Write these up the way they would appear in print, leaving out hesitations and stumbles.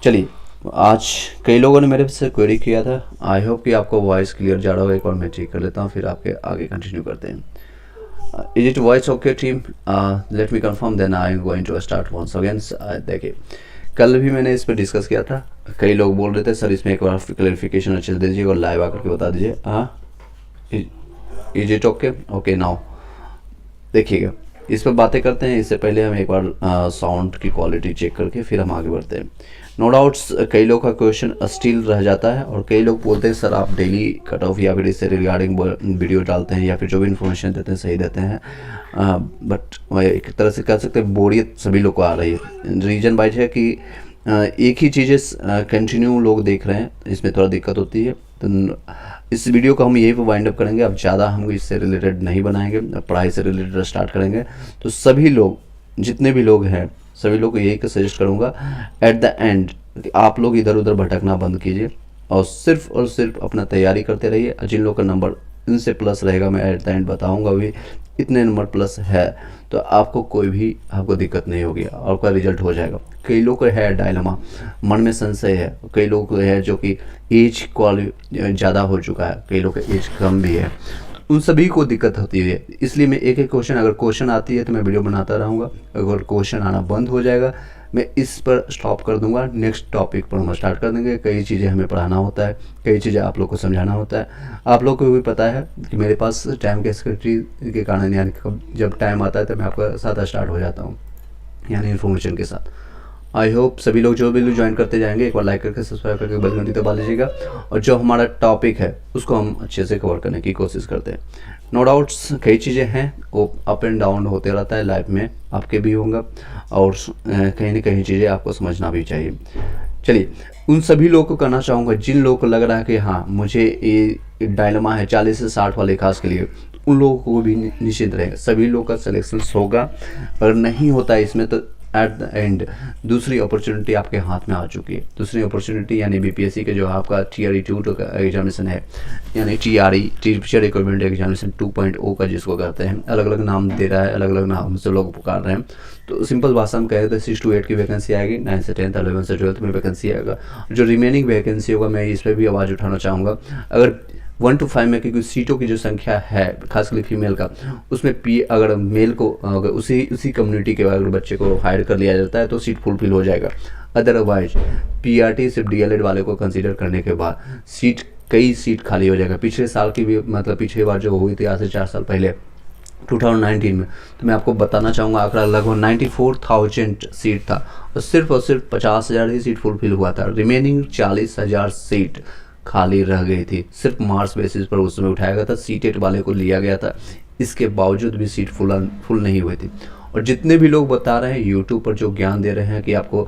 चलिए, आज कई लोगों ने मेरे से क्वेरी किया था। आई होप कि आपको वॉइस क्लियर जा रहा होगा। एक और मैं चेक कर लेता हूँ, फिर आपके आगे कंटिन्यू करते हैं। Is it voice okay team? Let me confirm, then I am going to start once again. देखिए, कल भी मैंने इस पर डिस्कस किया था। कई लोग बोल रहे थे सर इसमें एक बार क्लैरिफिकेशन अच्छे से दीजिए और लाइव आकर के बता दीजिए। Is it okay? Okay now देखिएगा, इस पर बातें करते हैं। इससे पहले हम एक बार साउंड की क्वालिटी चेक करके फिर हम आगे बढ़ते हैं। नो डाउट्स, कई लोग का क्वेश्चन स्टिल रह जाता है और कई लोग बोलते हैं सर आप डेली कट ऑफ या फिर इससे रिगार्डिंग वीडियो डालते हैं या फिर जो भी इन्फॉर्मेशन देते हैं सही देते हैं, बट एक तरह से कह सकते हैं बोरियत सभी लोग को आ रही है। रीजन वाइज है कि एक ही चीज़ें कंटिन्यू लोग देख रहे हैं, इसमें थोड़ा दिक्कत होती है। तो इस वीडियो को हम यहीं पर वाइंड अप करेंगे। अब ज़्यादा हम इससे रिलेटेड नहीं बनाएंगे, पढ़ाई से रिलेटेड स्टार्ट करेंगे। तो सभी लोग, जितने भी लोग हैं, सभी लोग को यही सजेस्ट करूँगा एट द एंड कि आप लोग इधर उधर भटकना बंद कीजिए और सिर्फ अपना तैयारी करते रहिए। जिन लोग का नंबर इनसे प्लस रहेगा, मैं एट द एंड बताऊँगा भी इतने नंबर प्लस है, तो आपको कोई भी दिक्कत नहीं होगी, आपका रिजल्ट हो जाएगा। कई लोग को है डायलमा, मन में संशय है। कई लोग को है जो कि एज ज़्यादा हो चुका है, कई लोग का एज कम भी है, उन सभी को दिक्कत होती है। इसलिए मैं एक एक क्वेश्चन, अगर क्वेश्चन आती है तो मैं वीडियो बनाता रहूँगा। अगर क्वेश्चन आना बंद हो जाएगा मैं इस पर स्टॉप कर दूंगा, नेक्स्ट टॉपिक पर हम स्टार्ट कर देंगे। कई चीज़ें हमें पढ़ाना होता है, कई चीज़ें आप लोग को समझाना होता है। आप लोग को भी पता है कि मेरे पास टाइम के स्केट्री के कारण, यानी जब टाइम आता है तो मैं आपका साथ स्टार्ट हो जाता हूँ, यानी इन्फॉर्मेशन के साथ। आई होप सभी लोग जो भी लोग ज्वाइन करते जाएंगे एक बार लाइक करके सब्सक्राइब करके बेल घंटी दबा लीजिएगा और जो हमारा टॉपिक है उसको हम अच्छे से कवर करने की कोशिश करते हैं। नो डाउट्स, कई चीज़ें हैं वो अप एंड डाउन होते रहता है लाइफ में, आपके भी होगा और कहीं ना कहीं चीज़ें आपको समझना भी चाहिए। चलिए, उन सभी लोगों को कहना चाहूँगा जिन लोगों को लग रहा है कि हाँ मुझे ये डायलेमा है 40 से 60 वाले खास के लिए, उन लोगों को भी निश्चित रहेगा सभी लोग का सिलेक्शन होगा। अगर नहीं होता है इसमें तो एट द एंड दूसरी अपॉर्चुनिटी आपके हाथ में आ चुकी है। दूसरी अपॉर्चुनिटी यानी बीपीएससी के जो आपका TRE 2 का एग्जामिनेशन है, यानी TRE टीचर रिक्रूटमेंट एग्जामिनेशन 2.0 का जिसको कहते हैं, अलग अलग नाम दे रहा है, अलग अलग नाम से लोग पुकार रहे हैं। तो सिंपल भाषा में कह रहे थे 6 to 8 की वैकेंसी आएगी, 9 से 10, 11 से 12 में वैकेंसी आएगा। जो रिमेनिंग वैकेंसी होगा मैं इस पर भी आवाज़ उठाना चाहूँगा। अगर 1 to 5 में, क्योंकि सीटों की जो संख्या है खासकर फीमेल का, उसमें अगर मेल को अगर उसी कम्युनिटी के अगर बच्चे को हायर कर लिया जाता है तो सीट फुलफिल हो जाएगा। अदरवाइज PRT सिर्फ DLED वाले को कंसीडर करने के बाद कई सीट खाली हो जाएगा। पिछले साल की भी, मतलब पिछली बार जो हुई थी आज से 4 साल पहले 2019 में, तो मैं आपको बताना चाहूँगा आंकड़ा लगभग 94,000 सीट था और सिर्फ 50,000 ही सीट फुलफिल हुआ था। रिमेनिंग 40,000 सीट खाली रह गई थी। सिर्फ मार्क्स बेसिस पर उस समय उठाया गया था, सीटेट वाले को लिया गया था, इसके बावजूद भी सीट फुल नहीं हुई थी। और जितने भी लोग बता रहे हैं यूट्यूब पर जो ज्ञान दे रहे हैं कि आपको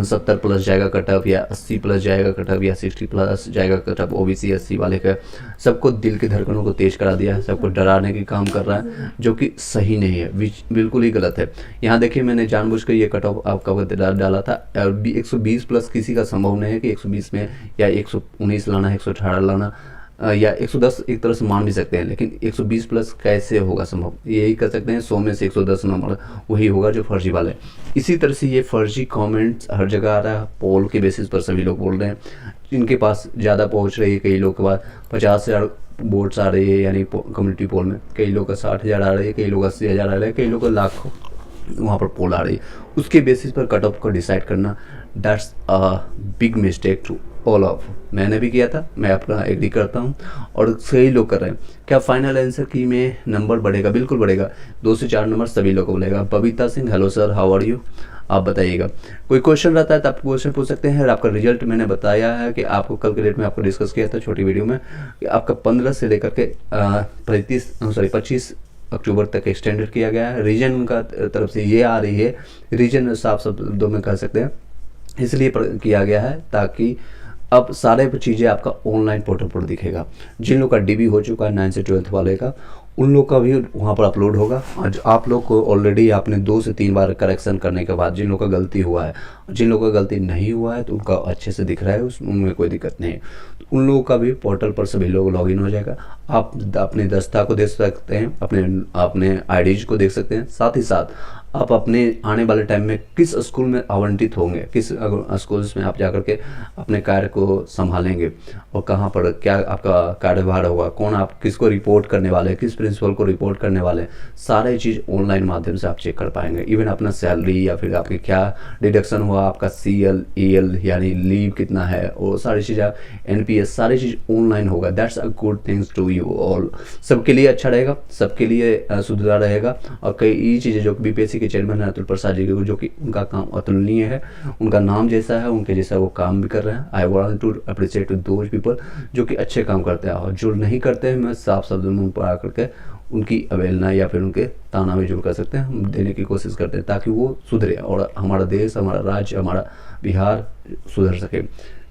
70 प्लस जाएगा कटअप या 80 प्लस जाएगा कटअप या 60 प्लस जाएगा कटअप, OBC SC वाले का, सबको दिल की धड़कनों को तेज करा दिया है, सबको डराने की काम कर रहा है, जो कि सही नहीं है, बिल्कुल ही गलत है। यहाँ देखिए, मैंने जानबूझकर ये कटअप आपका डाला था। 120 प्लस किसी का संभव नहीं है कि 120 में या 119 लाना, 118 लाना या 110 एक तरह से मान भी सकते हैं, लेकिन 120 प्लस कैसे होगा संभव? यही कर सकते हैं 100 में से 110 नंबर वही होगा जो फर्जी वाले। इसी तरह से ये फर्जी कमेंट्स हर जगह आ रहा है, पोल के बेसिस पर सभी लोग बोल रहे हैं। जिनके पास ज़्यादा पहुंच रही है, कई लोग के पास 50,000 वोट्स आ रही है, यानी कम्युनिटी पोल में कई लोग का 60,000 आ रही है, कई लोग 80,000 आ रहे हैं, कई लोग का लाखों वहाँ पर पोल आ रही है। उसके बेसिस पर कट ऑफ को डिसाइड करना, that's a big mistake to all of. मैंने भी किया था, मैं अपना एग्री करता हूँ और सही लोग कर रहे हैं। क्या फाइनल आंसर की में नंबर बढ़ेगा? बिल्कुल बढ़ेगा, 2 से 4 नंबर सभी लोग को बोलेगा। Babita Singh, hello sir, how are you? आप बताइएगा। कोई क्वेश्चन रहता है तो आप क्वेश्चन पूछ सकते हैं। आपका रिजल्ट मैंने बताया है कि आपको कल के डेट में आपको डिस्कस किया था छोटी वीडियो में कि आपका 15 से लेकर के 25 अक्टूबर तक एक्सटेंडेड किया गया है। रीजन का तरफ से ये आ रही है, रीजन साफ शब्दों में कह सकते हैं, इसलिए किया गया है ताकि अब सारे चीज़ें आपका ऑनलाइन पोर्टल पर दिखेगा। जिन लोग का DB हो चुका है 9 से 12 वाले का, उन लोग का भी वहाँ पर अपलोड होगा। और आप लोग को ऑलरेडी आपने 2 से 3 बार करेक्शन करने के बाद जिन लोग का गलती हुआ है, जिन लोगों का गलती नहीं हुआ है तो उनका अच्छे से दिख रहा है, उसमें कोई दिक्कत नहीं है। तो उन लोगों का भी पोर्टल पर सभी लोग लॉगिन हो जाएगा। आप अपने दस्ता को देख सकते हैं, अपने IDs को देख सकते हैं, साथ ही साथ आप अपने आने वाले टाइम में किस स्कूल में आवंटित होंगे, किस स्कूल्स में आप जाकर के अपने कार्य को संभालेंगे और कहाँ पर क्या आपका कार्यभार होगा, कौन आप किसको रिपोर्ट करने वाले हैं, किस प्रिंसिपल को रिपोर्ट करने वाले हैं, सारे चीज़ ऑनलाइन माध्यम से आप चेक कर पाएंगे। इवन अपना सैलरी या फिर आपके क्या डिडक्शन हुआ, आपका CL EL यानी लीव कितना है, और सारी चीज़ें NPS सारी चीज़ ऑनलाइन होगा। That's a good things to you all. सबके लिए अच्छा रहेगा, सबके लिए सुधार रहेगा। और कई चीज़ें जो BPSC के चेयरमैन हैं अतुल प्रसाद जी के, जो कि उनका काम अतुलनीय है, उनका नाम जैसा है उनके जैसा वो काम भी कर रहे हैं। I want to appreciate those people जो कि अच्छे काम करते हैं, और जो नहीं करते हैं मैं साफ शब्दों में उन पर आकर के उनकी अवहेलना या फिर उनके ताना भी जो कर सकते हैं हम देने की कोशिश करते हैं, ताकि वो सुधरे और हमारा देश, हमारा राज्य, हमारा बिहार सुधर सके।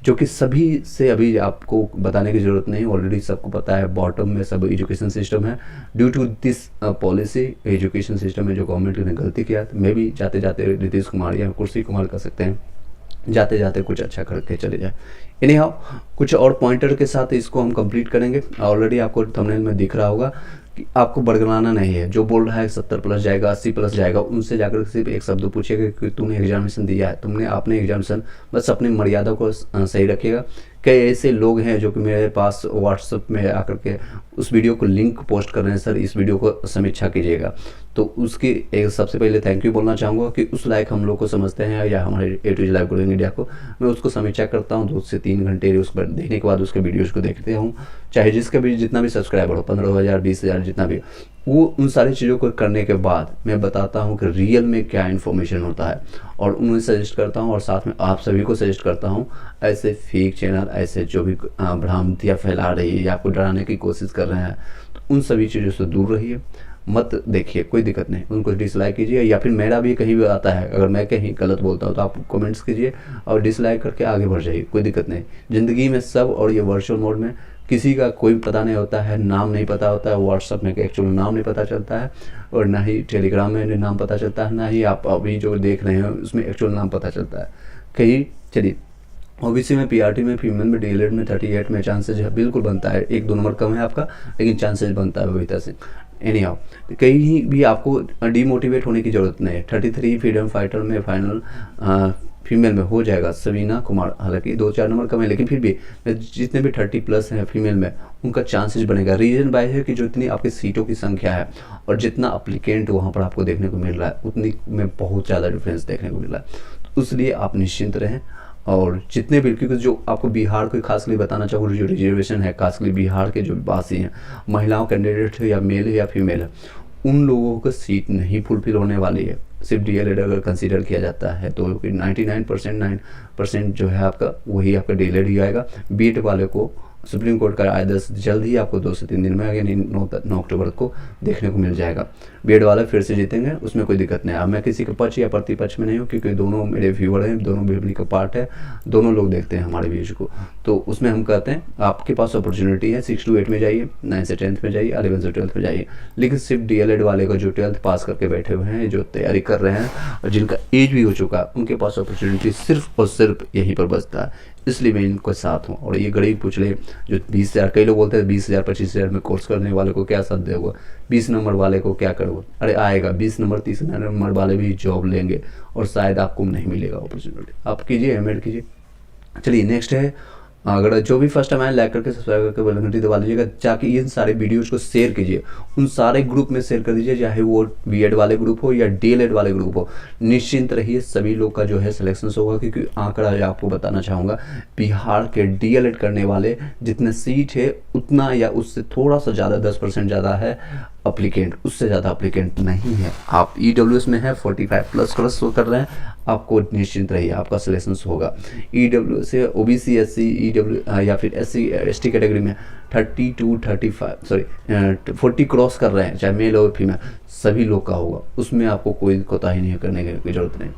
जो कि सभी से अभी आपको बताने की ज़रूरत नहीं, ऑलरेडी सबको पता है। बॉटम में सब एजुकेशन सिस्टम है। Due to this policy education system में जो गवर्नमेंट ने गलती किया, तो मे भी जाते जाते नीतीश कुमार या कुर्सी कुमार कर सकते हैं, जाते जाते कुछ अच्छा करके चले जाए। एनी हाउ कुछ और पॉइंटर के साथ इसको हम कंप्लीट करेंगे। ऑलरेडी आपको थंबनेल में दिख रहा होगा कि आपको बड़गलाना नहीं है। जो बोल रहा है 70+ जाएगा, 80+ जाएगा, उनसे जाकर सिर्फ एक शब्द पूछिएगा कि तूने एग्जामिनेशन दिया है, तुमने आपने एग्जामिनेशन, बस अपनी मर्यादा को सही रखिएगा। कई ऐसे लोग हैं जो कि मेरे पास व्हाट्सएप में आकर के उस वीडियो को लिंक पोस्ट कर रहे हैं, सर इस वीडियो को समीक्षा कीजिएगा। तो उसकी एक सबसे पहले थैंक यू बोलना चाहूँगा कि उस लायक हम लोग को समझते हैं, या हमारे A to Z live growing India को मैं उसको समीक्षा करता हूँ 2 से 3 घंटे, उस पर देखने के बाद उसके वीडियोज़ को देखते हूँ। चाहे जिसका भी जितना भी सब्सक्राइबर हो, 15,000 20,000 जितना भी, वो उन सारी चीज़ों को करने के बाद मैं बताता हूँ कि रियल में क्या इन्फॉर्मेशन होता है, और उन्हें सजेस्ट करता हूँ, और साथ में आप सभी को सजेस्ट करता हूँ ऐसे फेक चैनल, ऐसे जो भी भ्रांतियाँ फैला रही है या आपको डराने की कोशिश कर रहे हैं, तो उन सभी चीज़ों से दूर रहिए, मत देखिए, कोई दिक्कत नहीं। उनको डिसलाइक कीजिए, या फिर मेरा भी कहीं भी आता है, अगर मैं कहीं गलत बोलता हूँ तो आप कमेंट्स कीजिए और डिसलाइक करके आगे बढ़ जाइए, कोई दिक्कत नहीं। ज़िंदगी में सब, और ये वर्चुअल मोड में किसी का कोई पता नहीं होता है, नाम नहीं पता होता है, व्हाट्सअप में एक्चुअल नाम नहीं पता चलता है, और ना ही टेलीग्राम में नाम पता चलता है, ना ही आप अभी जो देख रहे हैं उसमें एक्चुअल नाम पता चलता है कहीं। चलिए, ओबीसी में, PRT में, फीमेल में, DLED में 38 में चांसेज है, बिल्कुल बनता है। 1-2 नंबर कम है आपका, लेकिन चांसेज बनता है बबीता से। एनी हाउ कहीं भी आपको डीमोटिवेट होने की ज़रूरत नहीं है। 33 फ्रीडम फाइटर में फाइनल फीमेल में हो जाएगा सवीना कुमार, हालांकि 2-4 नंबर कम है, लेकिन फिर भी जितने भी 30+ हैं फीमेल में, उनका चांसेस बनेगा। रीजन बाय है कि जो इतनी आपकी सीटों की संख्या है और जितना अप्लीकेंट वहाँ पर आपको देखने को मिल रहा है, उतनी में बहुत ज़्यादा डिफरेंस देखने को मिल रहा है। तो इसलिए आप निश्चिंत रहें। और जितने भी, क्योंकि जो आपको बिहार को खास कर बताना चाहूँगा, जो रिजर्वेशन है खास कर बिहार के जो वासी हैं, महिलाओं कैंडिडेट है, या मेल है या फीमेल है, उन लोगों को सीट नहीं फुलफिल होने वाली है। सिर्फ DLED अगर कंसीडर किया जाता है तो 99% जो है आपका, वही आपका DLED ही आएगा। बीएड वाले को सुप्रीम कोर्ट का आदेश जल्द ही आपको 2 से 3 दिन में, यानी 9 अक्टूबर को देखने को मिल जाएगा। बीएड वाला फिर से जीतेंगे, उसमें कोई दिक्कत नहीं है। अब मैं किसी के पक्ष या प्रतिपक्ष में नहीं हूँ, क्योंकि दोनों मेरे व्यूअर हैं, दोनों फैमिली का पार्ट है, दोनों लोग देखते हैं हमारे व्यूज को। तो उसमें हम कहते हैं आपके पास अपॉर्चुनिटी है, 6 to 8 में जाइए, 9 से 10th में जाइए, 11 से 12th में जाइए। लेकिन सिर्फ DLED वाले को जो 12th पास करके बैठे हुए हैं, जो तैयारी कर रहे हैं और जिनका एज भी हो चुका है, उनके पास अपॉर्चुनिटी सिर्फ और सिर्फ यहीं पर बचता है। इसलिए मैं इनको साथ हूँ। और ये गरीब पुछले जो 20,000, कई लोग बोलते हैं 20,000 25,000 में कोर्स करने वाले को क्या साथ देगा, 20 नंबर वाले को क्या करोगे? अरे आएगा 20 नंबर 30 नंबर वाले भी जॉब लेंगे, और शायद आपको नहीं मिलेगा अपॉर्चुनिटी। आप कीजिए, MAD कीजिए। चलिए नेक्स्ट है, अगर जो भी फर्स्ट टाइम आए लाइक करके सब्सक्राइब करके बेल घंटी दबा लीजिएगा, ताकि इन सारे वीडियोज़ को शेयर कीजिए, उन सारे ग्रुप में शेयर कर दीजिए, चाहे वो बीएड वाले ग्रुप हो या DLED वाले ग्रुप हो। निश्चिंत रहिए, सभी लोग का जो है सिलेक्शन होगा, क्योंकि आंकड़ा आपको बताना चाहूँगा, बिहार के DLED करने वाले जितने सीट है उतना या उससे थोड़ा सा ज़्यादा 10% ज़्यादा है अप्लीकेंट, उससे ज़्यादा अप्लीकेंट नहीं है। आप EWS में है 45+ शो कर रहे हैं, आपको निश्चिंत रहिए आपका सिलेक्शन होगा। EWS से OBC SC EW या फिर SC ST कैटेगरी में 40 क्रॉस कर रहे हैं, चाहे मेल हो फीमेल, सभी लोग का होगा, उसमें आपको कोई कोताही नहीं करने की जरूरत नहीं।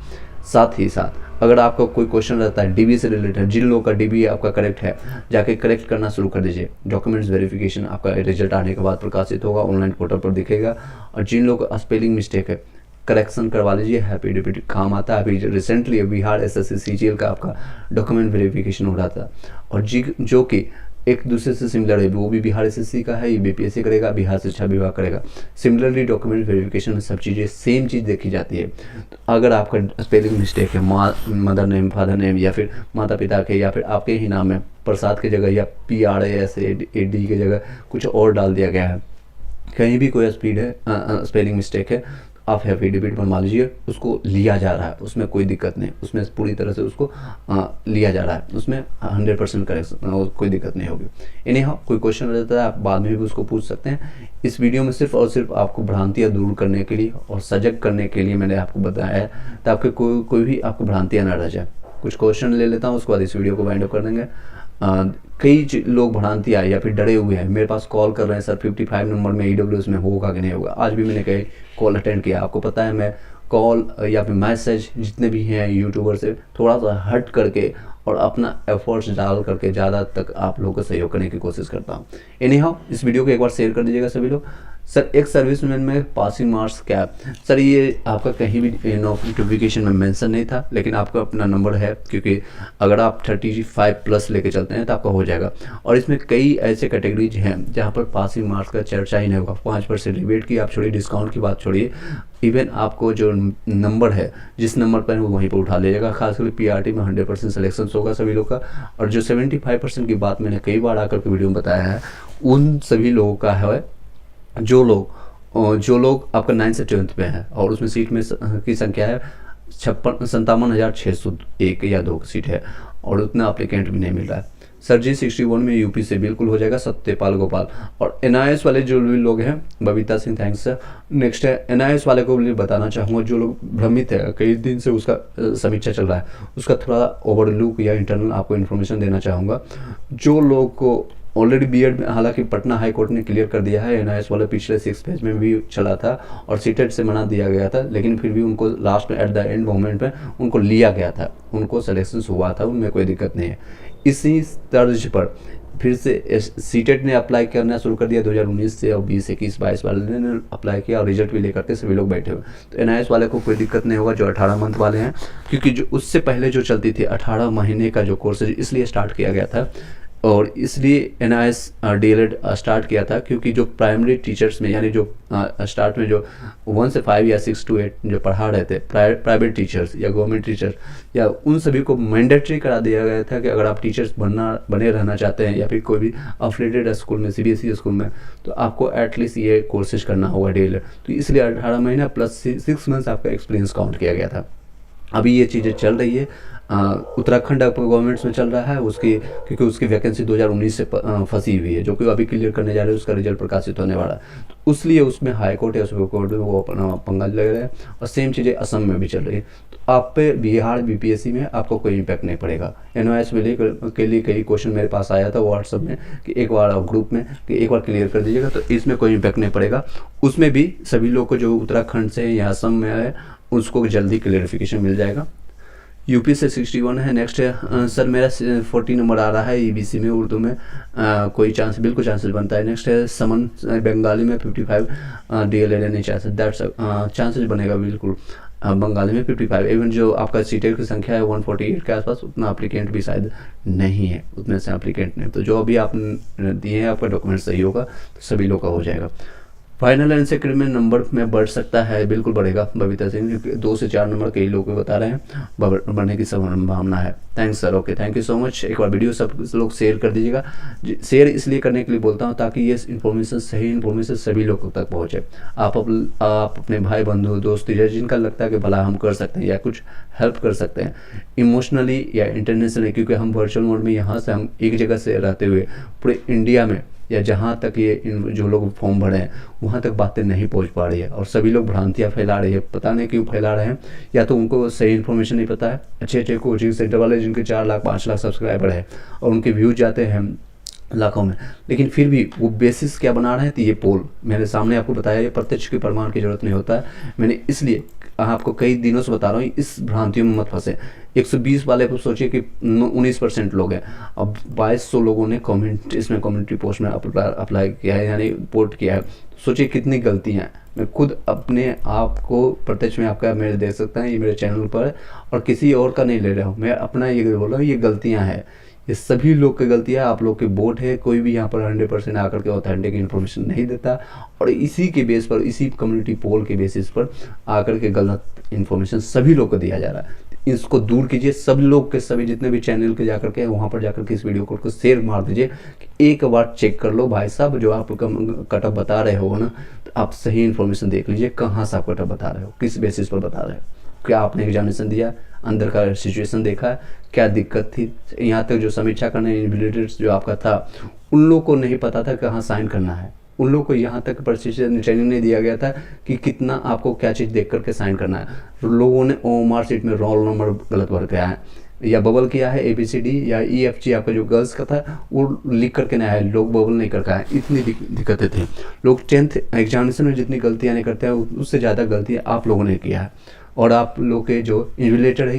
साथ ही साथ अगर आपका कोई क्वेश्चन रहता है DB से रिलेटेड, जिन लोगों का DB आपका करेक्ट है, जाके करेक्ट करना शुरू कर दीजिए। डॉक्यूमेंट्स वेरिफिकेशन आपका रिजल्ट आने के बाद प्रकाशित होगा, ऑनलाइन पोर्टल पर दिखेगा। और जिन लोगों का स्पेलिंग मिस्टेक है, करेक्शन करवा लीजिए, हैप्पी डिप्टी काम आता है। अभी रिसेंटली बिहार SSC CGL का आपका डॉक्यूमेंट वेरिफिकेशन हो रहा था, और जो कि एक दूसरे से सिमिलर है, वो भी बिहार एसएससी का है, ये बीपीएससी करेगा, बिहार शिक्षा विभाग करेगा। सिमिलरली डॉक्यूमेंट वेरिफिकेशन में सब चीज़ें सेम चीज़ देखी जाती है। तो अगर आपका स्पेलिंग मिस्टेक है, मदर नेम, फादर नेम, या फिर माता पिता के, या फिर आपके ही नाम है, प्रसाद की जगह या PRASAD की जगह कुछ और डाल दिया गया है, कहीं भी कोई स्पेलिंग मिस्टेक है, आप एफिडेविट बनवा लीजिए, उसको लिया जा रहा है, उसमें कोई दिक्कत नहीं, उसमें पूरी तरह से उसको लिया जा रहा है, उसमें 100% करेक्शन, कोई दिक्कत नहीं होगी। एनी हाउ कोई क्वेश्चन रहता है आप बाद में भी उसको पूछ सकते हैं। इस वीडियो में सिर्फ और सिर्फ आपको भ्रांतियाँ दूर करने के लिए और सजग करने के लिए मैंने आपको बताया है, ताकि कोई भी आपको भ्रांतियाँ ना रह जाए। कुछ क्वेश्चन ले लेता हूँ, उसके बाद इस वीडियो को वाइंड अप कर देंगे। कई लोग भ्रांति आए या फिर डरे हुए हैं, मेरे पास कॉल कर रहे हैं, सर 55 नंबर में EWS में होगा कि नहीं होगा। आज भी मैंने कई कॉल अटेंड किया, आपको पता है मैं कॉल या फिर मैसेज जितने भी हैं यूट्यूबर से थोड़ा सा हट करके और अपना एफर्ट्स डाल करके ज़्यादा तक आप लोगों को सहयोग करने की कोशिश करता हूँ। एनी हाउ इस वीडियो को एक बार शेयर कर दीजिएगा सभी लोग। सर एक सर्विसमैन में पासिंग मार्क्स क्या है? सर ये आपका कहीं भी नोटिफिकेशन में मेंशन नहीं था, लेकिन आपका अपना नंबर है, क्योंकि अगर आप 35+ लेके चलते हैं तो आपका हो जाएगा। और इसमें कई ऐसे कैटेगरीज हैं जहाँ पर पासिंग मार्क्स का चर्चा ही नहीं होगा। 5% रिबेट की आप छोड़िए, डिस्काउंट की बात छोड़िए, इवन आपको जो नंबर है जिस नंबर पर है वो वहीं पर उठा लीजिएगा। खासकर PRT में 100% सिलेक्शन होगा सभी लोग का। और जो 75% की बात मैंने कई बार आकर के वीडियो में बताया है, उन सभी लोगों का है जो लोग आपका 9 से 12th पे है और उसमें सीट में की संख्या है 57,601 या 2 सीट है और उतना एप्लीकेंट भी नहीं मिल रहा है। सर जी 61 में यूपी से बिल्कुल हो जाएगा, सत्यपाल गोपाल। और NIS वाले जो भी लोग हैं, Babita Singh, thanks sir. Next है NIS वाले को भी बताना चाहूँगा, जो लोग भ्रमित है, कई दिन से उसका समीक्षा चल रहा है, उसका थोड़ा ओवरलुक या इंटरनल आपको इन्फॉर्मेशन देना चाहूँगा। जो लोग को ऑलरेडी बीएड में, हालांकि पटना हाई कोर्ट ने क्लियर कर दिया है, NIS वाले पिछले 6 पेज में भी चला था और सीटेट से मना दिया गया था, लेकिन फिर भी उनको लास्ट में एट द एंड मोमेंट में उनको लिया गया था, उनको सिलेक्शन हुआ था, उनमें कोई दिक्कत नहीं है। इसी तर्ज पर फिर से सीटेट ने अप्लाई करना शुरू कर दिया 2019 से, और 20, 21, 22 वाले ने अप्लाई किया और रिजल्ट भी लेकर के सभी लोग बैठे हुए। तो NIS वाले को कोई दिक्कत नहीं होगा जो 18 मंथ वाले हैं, क्योंकि जो उससे पहले जो चलती थी 18 महीने का जो कोर्स इसलिए स्टार्ट किया गया था, और इसलिए NIS DLED स्टार्ट किया था क्योंकि जो प्राइमरी टीचर्स में, यानी जो स्टार्ट में जो 1 से 5 या 6 to 8 जो पढ़ा रहे थे प्राइवेट टीचर्स या गवर्नमेंट टीचर्स, या उन सभी को मैंडेटरी करा दिया गया था कि अगर आप टीचर्स बने रहना चाहते हैं या फिर कोई भी अफिलिएटेड स्कूल में, CBSE स्कूल में, तो आपको एटलीस्ट ये कोर्सेज करना होगा DLED। तो इसलिए 18 महीना प्लस 6 मंथ्स आपका एक्सपीरियंस काउंट किया गया था। अभी ये चीज़ें चल रही है, उत्तराखंड गवर्नमेंट्स में चल रहा है उसकी, क्योंकि उसकी वैकेंसी 2019 से फंसी हुई है, जो कि अभी क्लियर करने जा रहे हैं, उसका रिजल्ट प्रकाशित होने वाला है। तो उसलिए उसमें हाई कोर्ट या सुप्रीम कोर्ट में वो अपना पंगा लग रहा है, और सेम चीज़ें असम में भी चल रही है। तो आप पे बिहार BPSC में आपको कोई इम्पैक्ट नहीं पड़ेगा। NIS के लिए कई क्वेश्चन मेरे पास आया था व्हाट्सअप में कि एक बार ग्रुप में कि एक बार क्लियर कर दीजिएगा, तो इसमें कोई इम्पैक्ट नहीं पड़ेगा। उसमें भी सभी लोग को जो उत्तराखंड से या असम में है उसको जल्दी क्लियरिफिकेशन मिल जाएगा। यूपी से 61 है। नेक्स्ट है सर मेरा 40 नंबर आ रहा है EBC में, उर्दू में कोई चांस, बिल्कुल चांसेस बनता है। नेक्स्ट है समन, बंगाली में 55, DLED नहीं चांसेस, दैट्स चांसेस बनेगा बिल्कुल बंगाली में 55। इवन जो आपका सीटेट की संख्या है 148 के आसपास, उतना एप्लीकेंट भी शायद नहीं है, उतने से एप्लीकेंट नहीं। तो जो अभी आप दिए हैं आपका डॉक्यूमेंट सही होगा तो सभी लोग का हो जाएगा। फाइनल एंड सेकेंड में नंबर में बढ़ सकता है, बिल्कुल बढ़ेगा बबीता सिंह, 2 से 4 नंबर कई लोग बता रहे हैं बढ़ने की संभावना है। Thanks sir, okay, thank you so much. एक बार वीडियो सब लोग शेयर कर दीजिएगा। शेयर इसलिए करने के लिए बोलता हूँ ताकि ये इन्फॉर्मेशन, सही इन्फॉर्मेशन सभी लोगों तक पहुँचे। आप अपने भाई बंधु दोस्त या जिनका लगता है कि भला हम कर सकते हैं या कुछ हेल्प कर सकते हैं इमोशनली या इंटरनेशनली, क्योंकि हम वर्चुअल मोड में यहाँ से हम एक जगह से रहते हुए पूरे इंडिया में या जहाँ तक ये जो लोग फॉर्म भरे हैं वहाँ तक बातें नहीं पहुँच पा रही है, और सभी लोग भ्रांतियाँ फैला रही है। पता नहीं क्यों फैला रहे हैं, या तो उनको सही इन्फॉर्मेशन नहीं पता है। अच्छे कोचिंग सेंटर वाले जिनके 4 लाख 5 लाख सब्सक्राइबर है और उनके व्यूज जाते हैं लाखों में, लेकिन फिर भी वो बेसिस क्या बना रहे हैं, तो ये पोल मेरे सामने आपको बताया, ये प्रत्यक्ष के प्रमाण की जरूरत नहीं होता है। मैंने इसलिए आपको कई दिनों से बता रहा हूँ, इस भ्रांतियों में मत फंसे। 120 वाले को सोचिए कि 19% लोग हैं, अब 2200 लोगों ने कमेंट, इसमें कम्युनिटी पोस्ट में अप्लाई किया है, यानी रिपोर्ट किया है। सोचिए कितनी गलतियाँ हैं। मैं खुद अपने आप को प्रत्यक्ष में आपका मेरे देख सकता है, ये मेरे चैनल पर, और किसी और का नहीं ले रहा हूँ, मैं अपना ये बोल रहा हूँ, ये गलतियाँ हैं। ये सभी लोग की गलती है, आप लोग के वोट है। कोई भी यहाँ पर 100% आकर के ऑथेंटिक इन्फॉर्मेशन नहीं देता और इसी के बेस पर, इसी कम्युनिटी पोल के बेसिस पर आकर के गलत इन्फॉर्मेशन सभी लोग को दिया जा रहा है। इसको दूर कीजिए, सब लोग के सभी जितने भी चैनल के जाकर के वहाँ पर जाकर के इस वीडियो को शेयर मार दीजिए कि एक बार चेक कर लो भाई साहब, जो आप कटअप बता रहे हो ना, तो आप सही इन्फॉर्मेशन देख लीजिए कहाँ से आप कटअप बता रहे हो, किस बेसिस पर बता रहे हो, क्या आपने एग्जामिनेशन दिया, अंदर का सिचुएशन देखा है, क्या दिक्कत थी। यहाँ तक जो समीक्षा करने इन्विजिलेटर्स जो आपका था, उन लोगों को नहीं पता था कहाँ साइन करना है, उन लोगों को यहाँ तक प्रशिक्षण ट्रेनिंग नहीं दिया गया था कि कितना आपको क्या चीज़ देख करके साइन करना है। लोगों ने ओएमआर शीट में रोल नंबर गलत भर के आया है या बबल किया है, ABCD या EFG आपका जो गर्ल्स का था वो लिख करके नहीं आया, लोग बबल नहीं करके आए। इतनी दिक्कतें थी। लोग 10th एग्जामिनेशन में जितनी गलतियाँ नहीं करते हैं उससे ज़्यादा गलतियाँ आप लोगों ने किया है और आप लोग के जो इन्विजिलेटर है,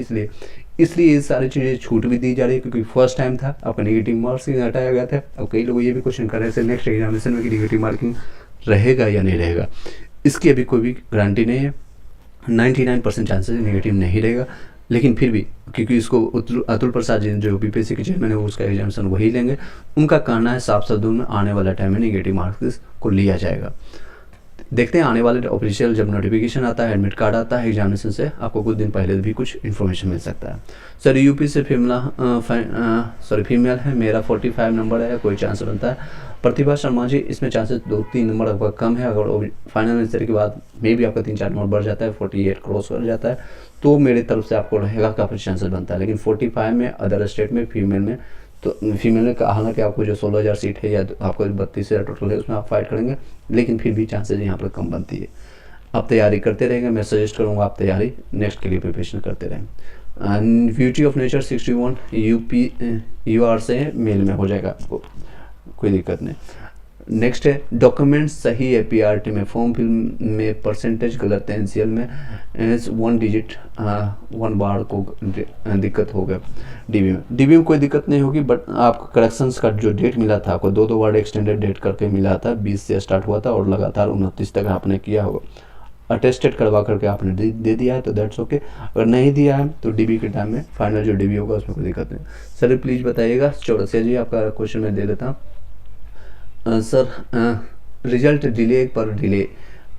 इसलिए ये सारी चीज़ें छूट भी दी जा रही है क्योंकि फर्स्ट टाइम था, आपका नेगेटिव मार्क्सिंग हटाया गया था। अब कई लोग ये भी क्वेश्चन कर रहे थे नेक्स्ट एग्जामिनेशन में कि नेगेटिव मार्किंग रहेगा या नहीं रहेगा। इसकी अभी कोई भी गारंटी नहीं है, 99% चांसेस नेगेटिव नहीं रहेगा, लेकिन फिर भी क्योंकि इसको अतुल प्रसाद जी जो BPSC के चेयरमैन है उसका एग्जामिनेशन वही लेंगे, उनका कहना है साफ शब्दों में आने वाला टाइम में नेगेटिव मार्क्स को लिया जाएगा। देखते हैं आने वाले ऑफिशियल जब नोटिफिकेशन आता है, एडमिट कार्ड आता है एग्जामिनेशन से, आपको कुछ दिन पहले भी कुछ इन्फॉर्मेशन मिल सकता है। सर यूपी से फीमेल है, मेरा 45 नंबर है, कोई चांस बनता है। प्रतिभा शर्मा जी, इसमें चांसेस 2-3 नंबर आपका कम है, अगर फाइनल आंसर के बाद मे भी आपका 3-4 नंबर बढ़ जाता है, 48 क्रॉस कर जाता है तो मेरी तरफ से आपको रहेगा काफ़ी चांसेस बनता है। लेकिन 45 में अदर स्टेट में फीमेल में, तो फीमेल में हालांकि आपको जो 16,000 सीट है या आपको 32,000 टोटल है उसमें आप फाइट करेंगे, लेकिन फिर भी चांसेस यहाँ पर कम बनती है। आप तैयारी करते रहेंगे, मैं सजेस्ट करूँगा आप तैयारी नेक्स्ट के लिए प्रिपरेशन करते रहें। ब्यूटी ऑफ नेचर 61 UR से मेल में हो जाएगा, आपको कोई दिक्कत नहीं। नेक्स्ट है डॉक्यूमेंट्स सही है PRT में, फॉर्म फिल में परसेंटेज गलत है, NCL में 1 डिजिट 1 बार को दिक्कत हो गया। DB में कोई दिक्कत नहीं होगी, बट आपको करेक्शंस का जो डेट मिला था आपको 2-2 बार एक्सटेंडेड डेट करके मिला था, 20 से स्टार्ट हुआ था और लगातार 29 तक आपने किया होगा। अटेस्टेड करवा करके आपने दे दिया है तो दैट्स ओके। अगर नहीं दिया है तो DB के टाइम में फाइनल जो DB होगा उसमें कोई दिक्कत नहीं। सर प्लीज़ बताइएगा। चौरसिया जी आपका क्वेश्चन मैं दे देता हूँ। सर रिजल्ट डिले पर डिले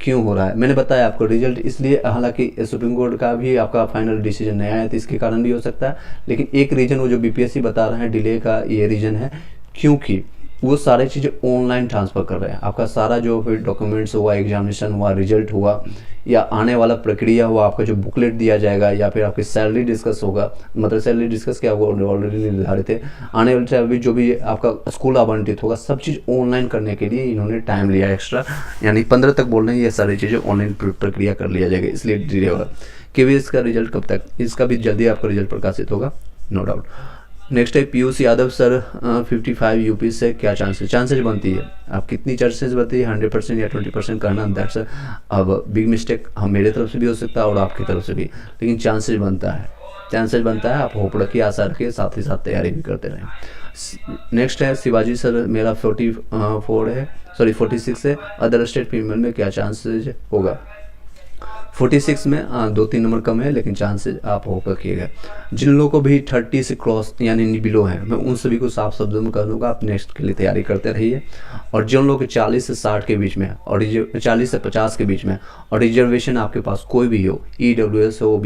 क्यों हो रहा है? मैंने बताया आपको रिजल्ट इसलिए, हालांकि सुप्रीम कोर्ट का भी आपका फाइनल डिसीजन नहीं आया तो इसके कारण भी हो सकता है, लेकिन एक रीजन वो जो BPSC बता रहे हैं डिले का ये रीज़न है क्योंकि वो सारी चीज़ें ऑनलाइन ट्रांसफ़र कर रहे हैं। आपका सारा जो फिर डॉक्यूमेंट्स हुआ, एग्जामिनेशन हुआ, रिजल्ट हुआ या आने वाला प्रक्रिया हुआ, आपका जो बुकलेट दिया जाएगा या फिर आपकी सैलरी डिस्कस होगा, मतलब सैलरी डिस्कस क्या होगा ऑलरेडी निर्धारित है, आने वाले टाइम जो भी आपका स्कूल आवंटित होगा, सब चीज़ ऑनलाइन करने के लिए इन्होंने टाइम लिया एक्स्ट्रा, यानी 15 तक बोल रहे हैं ये सारी चीज़ें ऑनलाइन प्रक्रिया कर लिया जाएगा, इसलिए डिले होगा। KVS का रिजल्ट कब तक? इसका भी जल्दी आपका रिजल्ट प्रकाशित होगा, नो डाउट। नेक्स्ट है पीयूष यादव सर 55 यूपी से, क्या चांसेस बनती है? आप कितनी चांसेस बनती है, 100% या 20% कहना दैट्स अब बिग मिस्टेक हम मेरे तरफ से भी हो सकता है और आपकी तरफ से भी, लेकिन चांसेस बनता है। आप होप रखिए, आशा रखिए, साथ ही साथ तैयारी भी करते रहें। नेक्स्ट है शिवाजी सर, मेरा 46 है, अदर स्टेट फीमेल में क्या चांसेज होगा? 46 में 2-3 नंबर कम है, लेकिन चांसेस आप होप रखिएगा। जिन लोगों को भी 30 से क्रॉस यानी बिलो है, मैं उन सभी को साफ शब्दों में कह दूँगा आप नेक्स्ट के लिए तैयारी करते रहिए। और जिन लोगों के 40 से 60 के बीच में और 40 से 50 के बीच में और रिजर्वेशन आपके पास कोई भी हो, EWS हो,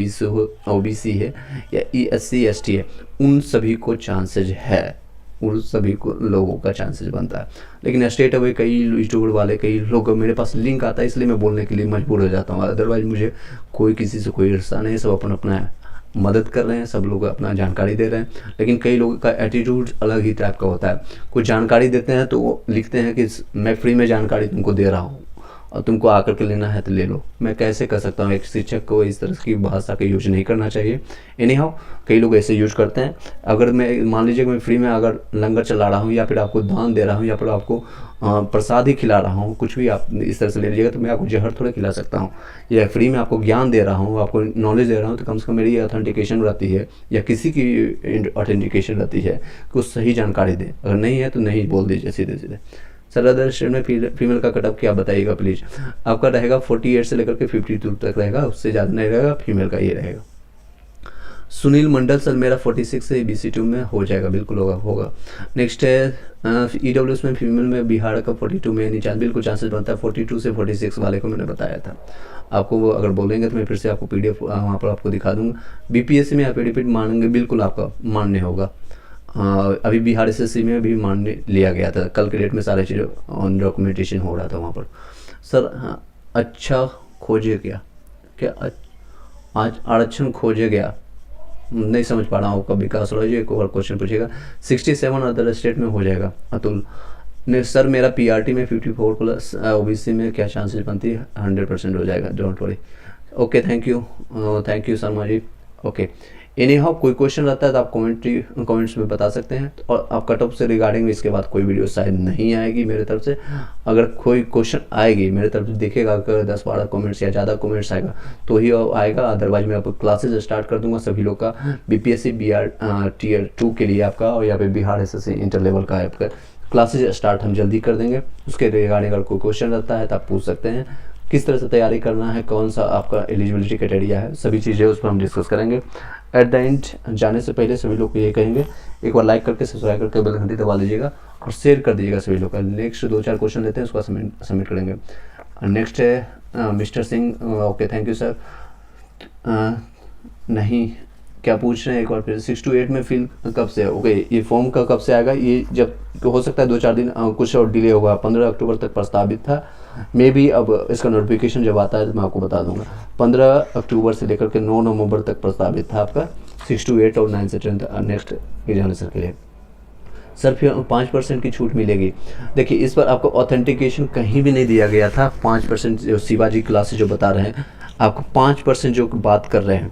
OBC है या SC ST है, उन सभी को चांसेज है, उन सभी को लोगों का चांसेस बनता है। लेकिन स्टेट अवे कई स्टूडेंट वाले कई लोग मेरे पास लिंक आता है, इसलिए मैं बोलने के लिए मजबूर हो जाता हूँ, अदरवाइज मुझे कोई किसी से कोई ईर्ष्या नहीं, सब अपना मदद कर रहे हैं, सब लोग अपना जानकारी दे रहे हैं। लेकिन कई लोगों का एटीट्यूड अलग ही टाइप का होता है, कुछ जानकारी देते हैं तो वो लिखते हैं कि मैं फ्री में जानकारी तुमको दे रहा हूँ और तुमको आकर के लेना है तो ले लो। मैं कैसे कर सकता हूँ? एक शिक्षक को इस तरह की भाषा का यूज नहीं करना चाहिए। एनी हाउ कई लोग ऐसे यूज करते हैं। अगर मैं मान लीजिए मैं फ्री में अगर लंगर चला रहा हूँ या फिर आपको दान दे रहा हूँ या फिर आपको प्रसाद ही खिला रहा हूँ, कुछ भी आप इस तरह से ले लीजिएगा, तो मैं आपको जहर थोड़े खिला सकता हूँ। या फ्री में आपको ज्ञान दे रहा हूँ, आपको नॉलेज दे रहा हूँ, तो कम से कम मेरी ऑथेंटिकेशन रहती है या किसी की ऑथेंटिकेशन रहती है कि वो सही जानकारी दे। अगर नहीं है तो नहीं बोल दीजिए सीधे। सर अदर स्टेट में फीमेल का कटअप क्या बताइएगा प्लीज़? आपका रहेगा 48 से लेकर के 52 तक रहेगा, उससे ज़्यादा नहीं रहेगा, फीमेल का ये रहेगा। सुनील मंडल सर मेरा 46 से BC2 में हो जाएगा, बिल्कुल होगा। नेक्स्ट है EWS में फीमेल में बिहार का 42 में नहीं चांस, बिल्कुल चांसेस बनता है। 42 से 46 वाले को मैंने बताया था आपको, वो अगर बोलेंगे तो मैं फिर से आपको PDF वहाँ पर आपको दिखा दूंगा। BPSC में आप रिपीट मानेंगे, बिल्कुल आपका मान्य होगा। अभी बिहार SSC में भी मान्य लिया गया था, कल के डेट में सारी चीज़ें ऑन डॉक्यूमेंटेशन हो रहा था वहाँ पर। सर हाँ, अच्छा खोजे क्या आज आरक्षण खोजे गया, नहीं समझ पा रहा हूँ आपका विकास रॉय जी, एक और क्वेश्चन पूछेगा। 67 अदर स्टेट में हो जाएगा। अतुल ने सर मेरा PRT में 54 प्लस OBC में क्या चांसेस बनती है? 100% हो जाएगा, don't worry. Okay, thank you Sharma ji. Okay, anyhow कोई क्वेश्चन रहता है तो आप कमेंट्स में बता सकते हैं। और आप कट ऑफ से रिगार्डिंग इसके बाद कोई वीडियो शायद नहीं आएगी मेरे तरफ से। अगर कोई क्वेश्चन आएगी मेरे तरफ से दिखेगा, अगर 10-12 कमेंट्स या ज़्यादा कमेंट्स आएगा तो ही आएगा, अदरवाइज मैं आपको क्लासेज स्टार्ट कर दूंगा सभी लोग का। BPSC BR Tier 2 के लिए आपका, और यहाँ पे बिहार SSC इंटर लेवल का आपका क्लासेज स्टार्ट हम जल्दी कर देंगे। उसके रिगार्डिंग अगर कोई क्वेश्चन रहता है तो आप पूछ सकते हैं, किस तरह से तैयारी करना है, कौन सा आपका एलिजिबिलिटी क्राइटेरिया है, सभी चीज़ें उस पर हम डिस्कस करेंगे। एट द एंड जाने से पहले सभी लोग को ये कहेंगे, एक बार लाइक करके सब्सक्राइब करके बेल घंटी दबा लीजिएगा और शेयर कर दीजिएगा सभी लोग का। नेक्स्ट 2-4 क्वेश्चन लेते हैं, उसका सबमिट करेंगे। नेक्स्ट है mister Singh. Okay, thank you sir. नहीं, क्या पूछ रहे हैं एक बार फिर? 6 to 8 में फिल कब से है? ओके, ये फॉर्म का कब से आएगा? ये जब हो सकता है 2-4 दिन कुछ और डिले होगा। 15 अक्टूबर तक प्रस्तावित था, मे भी अब इसका नोटिफिकेशन जब आता है तो मैं आपको बता दूंगा। 15 अक्टूबर से लेकर के 9 नवंबर तक प्रस्तावित था आपका 6 to 8 और 9 से 10 नेक्स्ट एग्जामिनेशन के लिए। सर फिर 5% की छूट मिलेगी। देखिए, इस पर आपको ऑथेंटिकेशन कहीं भी नहीं दिया गया था। 5% जो शिवाजी क्लासेज जो बता रहे हैं आपको, 5% जो बात कर रहे हैं,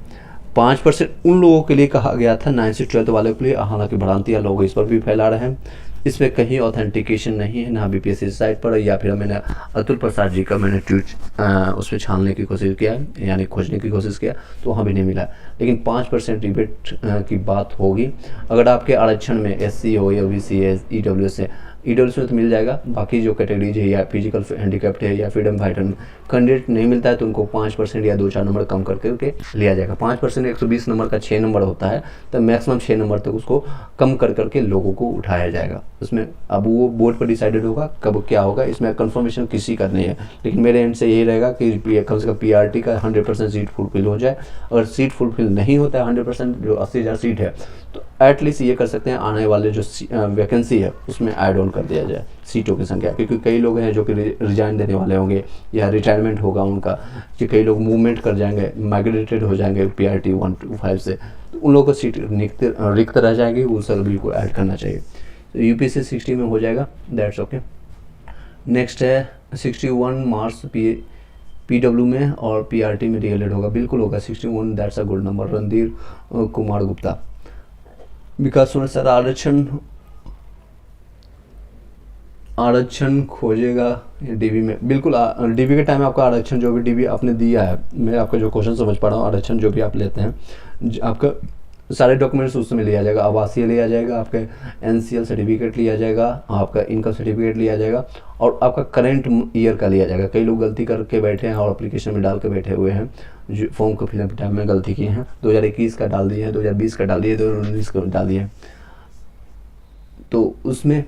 5% उन लोगों के लिए कहा गया था 9 से 12 वाले के लिए। हालांकि भ्रांतियाँ लोग इस पर भी फैला रहे हैं, इसमें कहीं ऑथेंटिकेशन नहीं है, ना BPSC साइट पर, या फिर मैंने अतुल प्रसाद जी का मैंने ट्वीट उसमें छानने की कोशिश किया, यानी खोजने की कोशिश किया, तो वहाँ भी नहीं मिला। लेकिन 5% रिबेट की बात होगी। अगर आपके आरक्षण में SC हो या OBC है, EWS है, EWS में तो मिल जाएगा। बाकी जो कैटेगरीज है या फिजिकल हैंडीकैप्ड है या फ्रीडम फाइटर में कैंडिडेट नहीं मिलता है तो उनको 5% या 2-4 नंबर कम करके लिया जाएगा। 5% 120 नंबर का 6 नंबर होता है, तो मैक्सिमम 6 नंबर तक उसको कम करके लोगों को उठाया जाएगा। उसमें अब वो बोर्ड पर डिसाइडेड होगा कब क्या होगा, इसमें कंफर्मेशन किसी का नहीं है। लेकिन मेरे एंड से यही रहेगा कि कम से कम PRT का 100% सीट फुलफिल हो जाए। अगर सीट फुलफिल नहीं होता है 100%, जो 80,000 सीट है, तो एटलीस्ट ये कर सकते हैं आने वाले जो वैकेंसी है उसमें ऐड ऑन कर दिया जाए सीटों की संख्या। क्योंकि कई लोग हैं जो कि रिजाइन देने वाले होंगे या रिटायरमेंट होगा उनका, कि कई लोग मूवमेंट कर जाएंगे, माइग्रेटेड हो जाएंगे PRT 1 to 5 से, तो उन लोगों को सीट रिक्त रह जाएगी, वो सभी को ऐड करना चाहिए। तो UPSC 60 में हो जाएगा, दैट्स ओके। नेक्स्ट है 61 मार्क्स PW में और PRT में DLED होगा, बिल्कुल होगा 61, that's a good number. Randhir Kumar Gupta. Vikas sir आरक्षण खोजेगा DB में, बिल्कुल DB के टाइम आपका आरक्षण जो भी DB आपने दिया है, मैं आपका जो क्वेश्चन समझ पा रहा हूँ, आरक्षण जो भी आप लेते हैं आपका सारे डॉक्यूमेंट्स उसमें लिया जाएगा। आवासीय लिया जाएगा, आपका NCL सर्टिफिकेट लिया जाएगा, आपका इनकम सर्टिफिकेट लिया जाएगा, और आपका करंट ईयर का लिया जाएगा। कई लोग गलती करके बैठे हैं और एप्लीकेशन में डाल के बैठे हुए हैं, जो फॉर्म को फिलअप टाइम में गलती किए हैं, 2021 का डाल दिए हैं, 2020 का डाल दिए, 2019 का डाल दिए, तो उसमें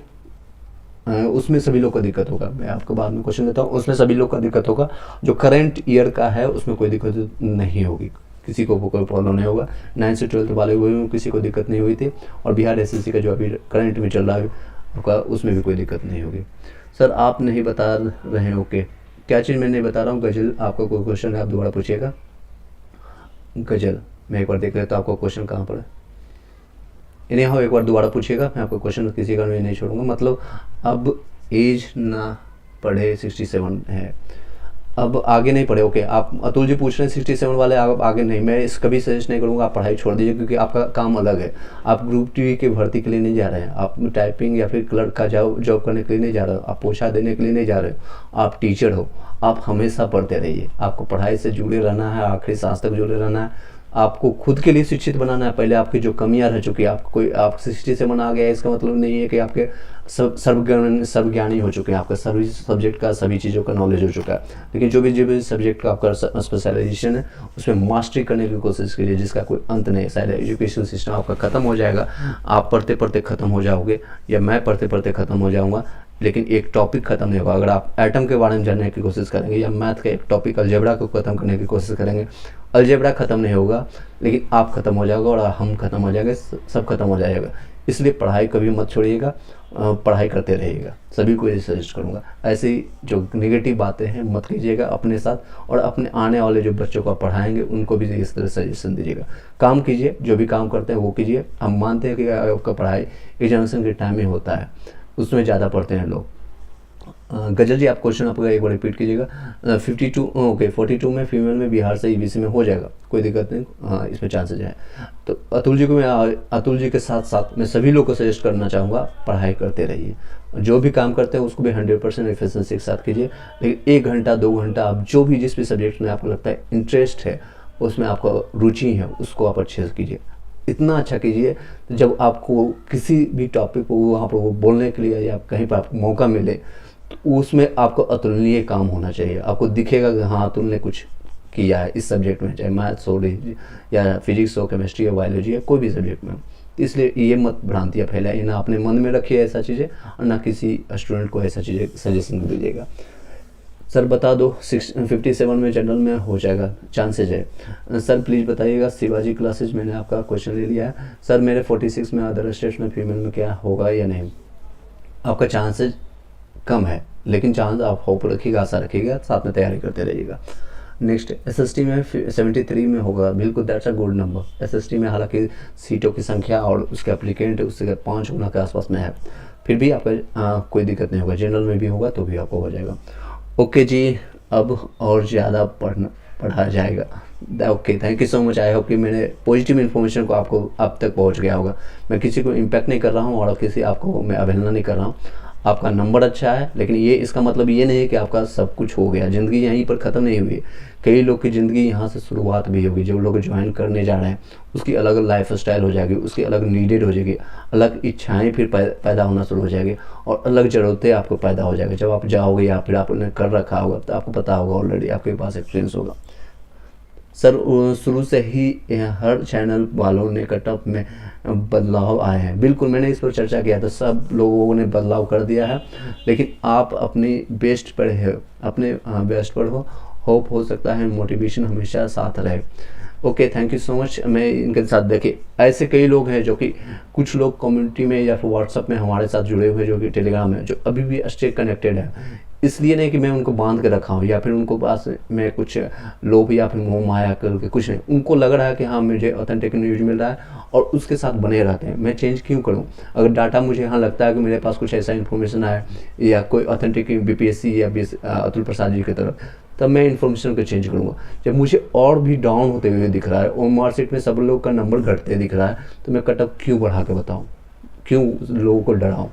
सभी लोग का दिक्कत होगा। मैं आपको बाद में क्वेश्चन देता हूँ, उसमें सभी लोग का दिक्कत होगा। जो करंट ईयर का है उसमें कोई दिक्कत नहीं होगी, किसी को कोई प्रॉब्लम नहीं होगा। 9 से 12 वाले हुए में किसी को दिक्कत नहीं हुई थी, और बिहार SSC का जो अभी करंट में चल रहा है आपका, उसमें भी कोई दिक्कत नहीं होगी। सर आप नहीं बता रहे हैं, ओके, क्या चीज़ मैं नहीं बता रहा हूँ? गजल, आपका कोई क्वेश्चन है आप दोबारा पूछिएगा। गजल, मैं एक बार देख लेता हूँ आपका क्वेश्चन कहाँ पर है। इन्हें हो एक बार दोबारा पूछिएगा, मैं आपका क्वेश्चन किसी का नहीं छोड़ूंगा। मतलब अब एज ना पढ़े 67 है, अब आगे नहीं पढ़े, ओके। आप अतुल जी पूछ रहे हैं 67 वाले आप आगे नहीं, मैं इस कभी सजेस्ट नहीं करूँगा आप पढ़ाई छोड़ दीजिए, क्योंकि आपका काम अलग है। आप ग्रुप टी की भर्ती के लिए नहीं जा रहे हैं, आप टाइपिंग या फिर क्लर्क का जॉब करने के लिए नहीं जा रहे हो, आप पोछा देने के लिए नहीं जा रहे हो, आप टीचर हो। आप हमेशा पढ़ते रहिए, आपको पढ़ाई से जुड़े रहना है, आखिरी सांस तक जुड़े रहना है। आपको खुद के लिए शिक्षित बनाना है। पहले आपकी जो कमियां रह चुकी है, आपको कोई आप 60 आ गया है, इसका मतलब नहीं है कि आपके सर्वज्ञानी हो चुके हैं, आपका सभी सब्जेक्ट का सभी चीज़ों का नॉलेज हो चुका है। लेकिन जो भी सब्जेक्ट का आपका स्पेशलाइजेशन है उसमें मास्टरी करने की कोशिश कीजिए, जिसका कोई अंत नहीं है। शायद एजुकेशन सिस्टम आपका ख़त्म हो जाएगा, आप पढ़ते पढ़ते ख़त्म हो जाओगे, या मैं पढ़ते पढ़ते ख़त्म हो जाऊँगा, लेकिन एक टॉपिक ख़त्म नहीं होगा। अगर आप एटम के बारे में जानने की कोशिश करेंगे, या मैथ का एक टॉपिक अलजेब्रा को ख़त्म करने की कोशिश करेंगे, अलजेब्रा ख़त्म नहीं होगा, लेकिन आप ख़त्म हो जाओगे और हम ख़त्म हो जाएंगे, सब खत्म हो जाएगा। इसलिए पढ़ाई कभी मत छोड़िएगा, पढ़ाई करते रहिएगा। सभी को ये सजेस्ट करूँगा। ऐसी जो नेगेटिव बातें हैं मत कीजिएगा अपने साथ, और अपने आने वाले जो बच्चों को आप पढ़ाएंगे उनको भी इस तरह सजेशन दीजिएगा। काम कीजिए, जो भी काम करते हैं वो कीजिए। हम मानते हैं कि आपका पढ़ाई एग्जामिनेशन के टाइम में होता है, उसमें ज़्यादा पढ़ते हैं लोग। गजल जी, आप क्वेश्चन आपका एक बार रिपीट कीजिएगा। 42 में फीमेल में बिहार से ईबीसी में हो जाएगा, कोई दिक्कत नहीं। हाँ, इसमें चांसेज है। तो अतुल जी को मैं अतुल जी के साथ साथ मैं सभी लोग को सजेस्ट करना चाहूँगा, पढ़ाई करते रहिए। जो भी काम करते हैं उसको भी 100% एफिशिएंसी के साथ कीजिए। लेकिन 1 घंटा 2 घंटा आप जो भी जिस भी सब्जेक्ट में आपको लगता है इंटरेस्ट है, उसमें आपका रुचि है, उसको आप अच्छे से कीजिए। इतना अच्छा कीजिए जब आपको किसी भी टॉपिक को वहाँ पर वो बोलने के लिए या कहीं पर आपको मौका मिले, तो उसमें आपको अतुलनीय काम होना चाहिए। आपको दिखेगा कि हाँ अतुल ने कुछ किया है इस सब्जेक्ट में, चाहे मैथ्स हो या फिजिक्स हो, केमिस्ट्री हो, बायोलॉजी या कोई भी सब्जेक्ट में। इसलिए ये मत भ्रांतियाँ फैलाइए, ना अपने मन में रखिए ऐसा चीज़ें, और ना किसी स्टूडेंट को ऐसा चीज़ें सजेशन दीजिएगा। सर बता दो 57 में जनरल में हो जाएगा, चांसेज है। सर प्लीज़ बताइएगा। शिवाजी क्लासेज, मैंने आपका क्वेश्चन ले लिया है। सर मेरे 46 में अदर स्टेट्स में फीमेल में क्या होगा या नहीं? आपका चांसेज कम है, लेकिन चांस आप होप रखिएगा, आशा रखिएगा, साथ में तैयारी करते रहिएगा। नेक्स्ट एसएसटी में 73 में होगा, बिल्कुल that's a good number. SST में हालांकि सीटों की संख्या और उसके एप्लीकेंट उससे 5 गुना के आसपास में है, फिर भी आपका कोई दिक्कत नहीं होगा। जनरल में भी होगा तो भी आपको हो जाएगा। ओके जी, अब और ज़्यादा पढ़ा जाएगा। Okay, thank you so much. I hope कि मैंने पॉजिटिव इन्फॉर्मेशन को आपको अब तक पहुंच गया होगा। मैं किसी को इम्पैक्ट नहीं कर रहा हूं और किसी आपको मैं अवहेलना नहीं कर रहा हूं। आपका नंबर अच्छा है, लेकिन ये इसका मतलब ये नहीं है कि आपका सब कुछ हो गया। ज़िंदगी यहीं पर ख़त्म नहीं हुई है। कई लोग की ज़िंदगी यहाँ से शुरुआत भी होगी। जो लोग ज्वाइन करने जा रहे हैं उसकी अलग लाइफ स्टाइल हो जाएगी, उसकी अलग नीडेड हो जाएगी, अलग इच्छाएं फिर पैदा होना शुरू हो जाएगी, और अलग ज़रूरतें आपको पैदा हो जाएगी। जब आप जाओगे या फिर आपने कर रखा होगा तो आपको पता होगा, ऑलरेडी आपके पास एक्सपीरियंस होगा। सर शुरू से ही हर चैनल वालों ने कटअप में बदलाव आए हैं। बिल्कुल, मैंने इस पर चर्चा किया था, सब लोगों ने बदलाव कर दिया है, लेकिन आप अपनी बेस्ट पर है, अपने बेस्ट पर हो। होप हो सकता है मोटिवेशन हमेशा साथ रहे। Okay, thank you so much. मैं इनके साथ देखिए ऐसे कई लोग हैं जो कि कुछ लोग कम्युनिटी में या फिर व्हाट्सअप में हमारे साथ जुड़े हुए, जो कि टेलीग्राम में, जो अभी भी स्टे कनेक्टेड है। इसलिए नहीं कि मैं उनको बांध के रखा हूँ या फिर उनको पास में कुछ लोभ या फिर मोह माया करके कुछ नहीं। उनको लग रहा है कि हाँ मुझे ऑथेंटिक न्यूज़ मिल रहा है और उसके साथ बने रहते हैं। मैं चेंज क्यों करूँ? अगर डाटा मुझे यहाँ लगता है कि मेरे पास कुछ ऐसा इन्फॉर्मेशन आया या कोई ऑथेंटिक बीपीएससी या अतुल प्रसाद जी की तरफ, तब मैं इन्फॉर्मेशन को चेंज करूँगा। जब मुझे और भी डाउन होते हुए दिख रहा है और मार्कशीट में सब लोग का नंबर घटते दिख रहा है, तो मैं कटअप क्यों बढ़ा के बताऊँ? क्यों लोगों को डराऊँ?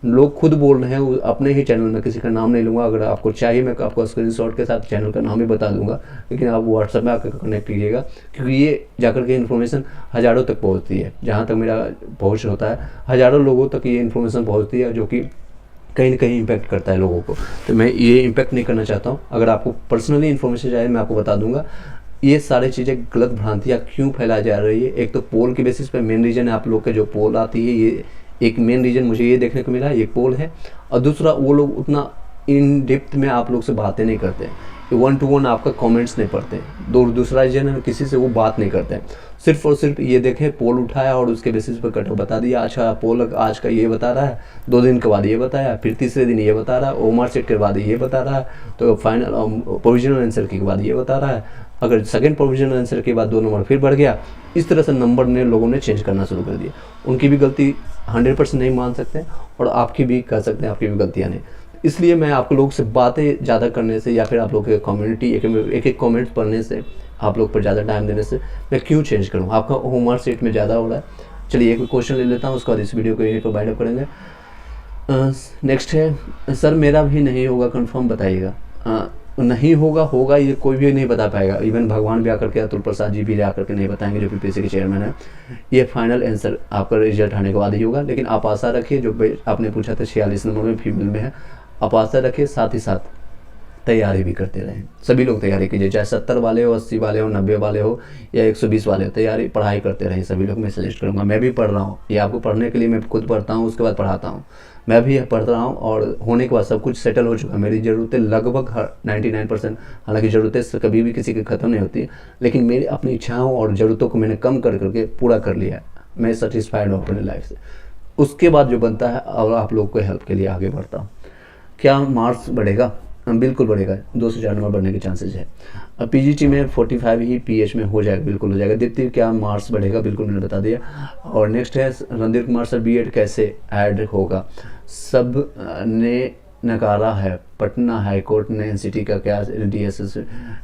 लोग खुद बोल रहे हैं अपने ही चैनल में, किसी का नाम नहीं लूँगा। अगर आपको चाहिए मैं आपको स्क्रीनशॉट के साथ चैनल का नाम ही बता दूंगा, लेकिन आप व्हाट्सएप में आकर कनेक्ट कीजिएगा, क्योंकि ये जाकर के इन्फॉर्मेशन हज़ारों तक पहुँचती है। जहाँ तक मेरा पहुँच होता है, हज़ारों लोगों तक ये इन्फॉर्मेशन पहुँचती है, जो कि कहीं ना कहीं इम्पैक्ट करता है लोगों को। तो मैं ये इम्पैक्ट नहीं करना चाहता हूँ। अगर आपको पर्सनली इन्फॉर्मेशन चाहिए मैं आपको बता दूंगा। ये सारी चीज़ें गलत भ्रांतियाँ क्यों फैलाई जा रही है, एक तो पोल के बेसिस पे मेन रीज़न है। आप लोग के जो पोल आती है, ये एक मेन रीज़न मुझे ये देखने को मिला है, ये पोल है। और दूसरा, वो लोग उतना इन डेप्थ में आप लोग से बातें नहीं करते, 1 to 1 आपका कमेंट्स नहीं पढ़ते। दूसरा रीज़न है, किसी से वो बात नहीं करते, सिर्फ और सिर्फ ये देखें पोल उठाया और उसके बेसिस पर कट बता दिया। अच्छा पोल आज का ये बता रहा है, 2 दिन के बाद ये बताया, फिर तीसरे दिन ये बता रहा है, ओमर सेट के बाद ये बता रहा है, तो फाइनल प्रोविजनल आंसर के बाद ये बता रहा है। अगर सेकंड प्रोविजनल आंसर के बाद 2 नंबर फिर बढ़ गया। इस तरह से नंबर ने लोगों ने चेंज करना शुरू कर दिया। उनकी भी गलती 100% नहीं मान सकते, और आपकी भी कह सकते हैं आपकी भी गलतियाँ नहीं। इसलिए मैं आप लोग से बातें ज़्यादा करने से या फिर आप लोग के कम्युनिटी एक एक कमेंट्स पढ़ने से, आप लोग पर ज़्यादा टाइम देने से मैं क्यों चेंज करूँ? आपका होमवर्क सेट में ज़्यादा हो रहा है। चलिए एक क्वेश्चन ले लेता हूँ, उसके बाद इस वीडियो को यहीं पर वाइंड अप करेंगे। नेक्स्ट है, सर मेरा भी नहीं होगा कंफर्म बताइएगा। नहीं होगा होगा ये कोई भी नहीं बता पाएगा। इवन भगवान भी आकर के, अतुल प्रसाद जी भी आकर के नहीं बताएंगे, जो पीपीएससी के चेयरमैन है। ये फाइनल आंसर आपका रिजल्ट आने के बाद ही होगा। लेकिन आप आशा रखिए, जो आपने पूछा था 46 नंबर में फीमेल में है, आप आशा रखिए, साथ ही साथ तैयारी भी करते रहें। सभी लोग तैयारी कीजिए, चाहे 70 वाले हो, 80 वाले हो, 90 वाले हो या 120 वाले हो, तैयारी पढ़ाई करते रहें सभी लोग। मैं सजेस्ट करूँगा, मैं भी पढ़ रहा हूँ, ये आपको पढ़ने के लिए मैं खुद पढ़ता हूँ, उसके बाद पढ़ाता हूँ। मैं भी पढ़ रहा हूँ और होने के बाद सब कुछ सेटल हो चुका है। मेरी ज़रूरतें लगभग 99%, हालांकि ज़रूरतें कभी भी किसी की ख़त्म नहीं होती, लेकिन मेरी अपनी इच्छाओं और ज़रूरतों को मैंने कम कर करके पूरा कर लिया है। मैं सेटिस्फाइड हूँ अपनी लाइफ से। उसके बाद जो बनता है, और आप लोग को हेल्प के लिए आगे बढ़ता हूँ। क्या मार्क्स बढ़ेगा? बिल्कुल बढ़ेगा, 2 से 4 नंबर बढ़ने के चांसेस है। अब पीजीटी में 45 ही पीएच में हो जाएगा, बिल्कुल हो जाएगा। दीप्ति क्या मार्क्स बढ़ेगा? बिल्कुल मैंने बता दिया। और नेक्स्ट है रणधीर कुमार सर, बीएड कैसे ऐड होगा? सब ने नकारा है, पटना हाई कोर्ट ने एनसीटी का क्या डीएसएस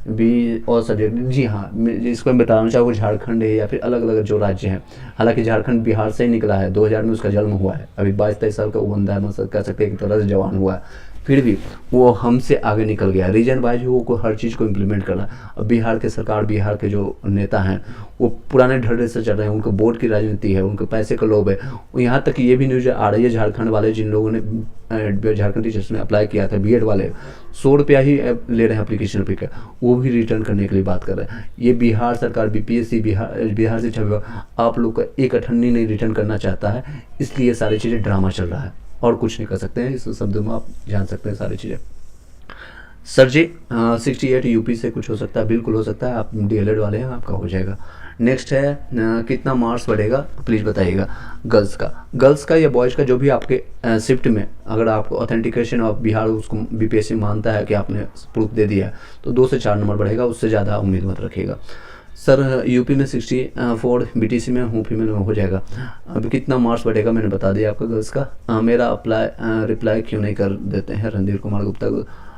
भी और सब्जेक्ट। जी हाँ, इसको मैं बताना चाहूँगा, झारखंड है या फिर अलग अलग जो राज्य हैं। हालांकि झारखंड बिहार से ही निकला है, 2000 में उसका जन्म हुआ है। अभी 22-23 साल का वो बंदा है, मतलब कह सकते हैं एक तरह से जवान हुआ है, फिर भी वो हमसे आगे निकल गया। रीजन वाइज वो को हर चीज़ को इम्प्लीमेंट करना। अब बिहार के सरकार, बिहार के जो नेता हैं वो पुराने ढर्रे से चल रहे हैं, उनको वोट की राजनीति है, उनको पैसे का लोभ है। यहाँ तक कि ये भी न्यूज आ रही है, झारखंड वाले जिन लोगों ने झारखंड टीचर्स में अप्लाई किया था, बीएड वाले 100 रुपया ही ले रहे हैं एप्लीकेशन फी का, वो भी रिटर्न करने के लिए बात कर रहे हैं। ये बिहार सरकार, बीपीएससी, बिहार शिक्षा विभाग आप लोग का एक अठन्नी नहीं रिटर्न करना चाहता है, इसलिए ये सारी चीज़ें ड्रामा चल रहा है और कुछ नहीं कर सकते हैं। इस शब्दों में आप जान सकते हैं सारी चीज़ें। सर जी 68 यूपी से कुछ हो सकता है? बिल्कुल हो सकता है, आप डीएलएड वाले हैं, आपका हो जाएगा। नेक्स्ट है कितना मार्क्स बढ़ेगा? प्लीज़ बताइएगा। गर्ल्स का या बॉयज़ का, जो भी आपके शिफ्ट में अगर आपको ऑथेंटिकेशन ऑफ बिहार उसको बीपीएससी मानता है कि आपने प्रूफ दे दिया है, तो 2 से 4 नंबर बढ़ेगा, उससे ज़्यादा उम्मीद मत रखिएगा। सर यूपी में 64, बीटीसी में हूँ, फीमेल में हो जाएगा। अब कितना मार्क्स बढ़ेगा? मैंने बता दिया आपका गर्ल्स का। मेरा रिप्लाई क्यों नहीं कर देते हैं? रणधीर कुमार गुप्ता।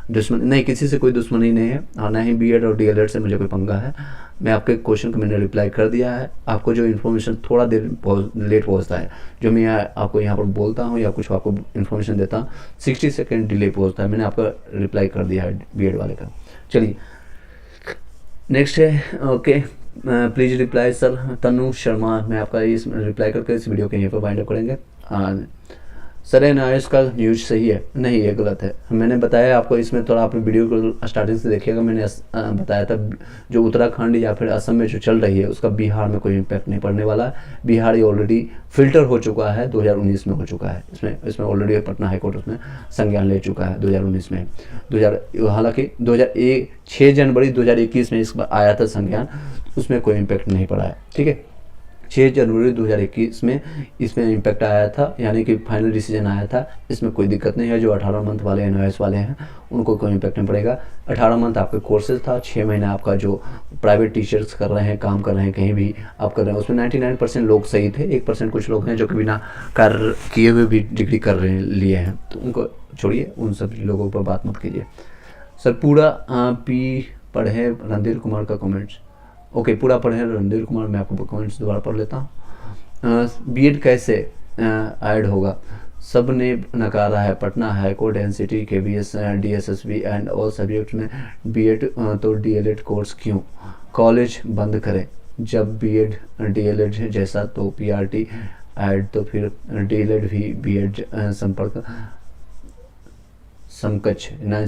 दुश्मन नहीं, किसी से कोई दुश्मनी नहीं है, और ना ही बीएड और डीएलएड से मुझे कोई पंगा है। मैं आपके क्वेश्चन को मैंने रिप्लाई कर दिया है। आपको जो इन्फॉर्मेशन थोड़ा देर लेट पहुंचता है, जो मैं आपको यहाँ पर बोलता हूँ या कुछ आपको इन्फॉर्मेशन देता हूँ, 60 सेकेंड डिले पहुँचता है। मैंने आपका रिप्लाई कर दिया है बीएड वाले का। चलिए नेक्स्ट है, ओके प्लीज़ रिप्लाई सर। तनु शर्मा, मैं आपका इस रिप्लाई करके इस वीडियो के यहीं पर वाइंड अप करेंगे। सर एनआईएस का न्यूज सही है? नहीं, ये गलत है। मैंने बताया आपको, इसमें थोड़ा आपने वीडियो को स्टार्टिंग से देखिएगा, मैंने बताया था जो उत्तराखंड या फिर असम में जो चल रही है उसका बिहार में कोई इम्पैक्ट नहीं पड़ने वाला है। बिहार ये ऑलरेडी फिल्टर हो चुका है, 2019 में हो चुका है। इसमें ऑलरेडी पटना हाईकोर्ट उसमें संज्ञान ले चुका है 2019 में। हालांकि 6 जनवरी 2021 में इस बार आया था संज्ञान, उसमें कोई इम्पैक्ट नहीं पड़ा है। ठीक है, 6 जनवरी 2021 में इसमें इम्पैक्ट आया था, यानी कि फाइनल डिसीजन आया था। इसमें कोई दिक्कत नहीं है। जो 18 मंथ वाले एनआईएस वाले हैं उनको कोई इम्पैक्ट नहीं पड़ेगा। 18 मंथ आपका कोर्सेज था, 6 महीना आपका जो प्राइवेट टीचर्स कर रहे हैं, काम कर रहे हैं, कहीं भी आप कर रहे हैं, उसमें 99% लोग सही थे। 1% कुछ लोग हैं जो कि बिना कार्य किए हुए भी डिग्री कर रहे लिए हैं, तो उनको छोड़िए, उन सब लोगों पर बात मत कीजिए। सर पूरा पढ़े रणधीर कुमार का कमेंट्स। ओके, पूरा पढ़े रणधीर कुमार, मैं आपको कमेंट्स दोबारा पढ़ लेता हूँ। बीएड कैसे ऐड होगा? सब ने नकारा है, Patna high court, NCT, KVS, DSSB and all subject में बीएड, तो डीएलएड कोर्स क्यों? कॉलेज बंद करें। जब बीएड डीएलएड जैसा तो पीआरटी ऐड, तो फिर डीएलएड भी बीएड संपर्क समकक्ष 9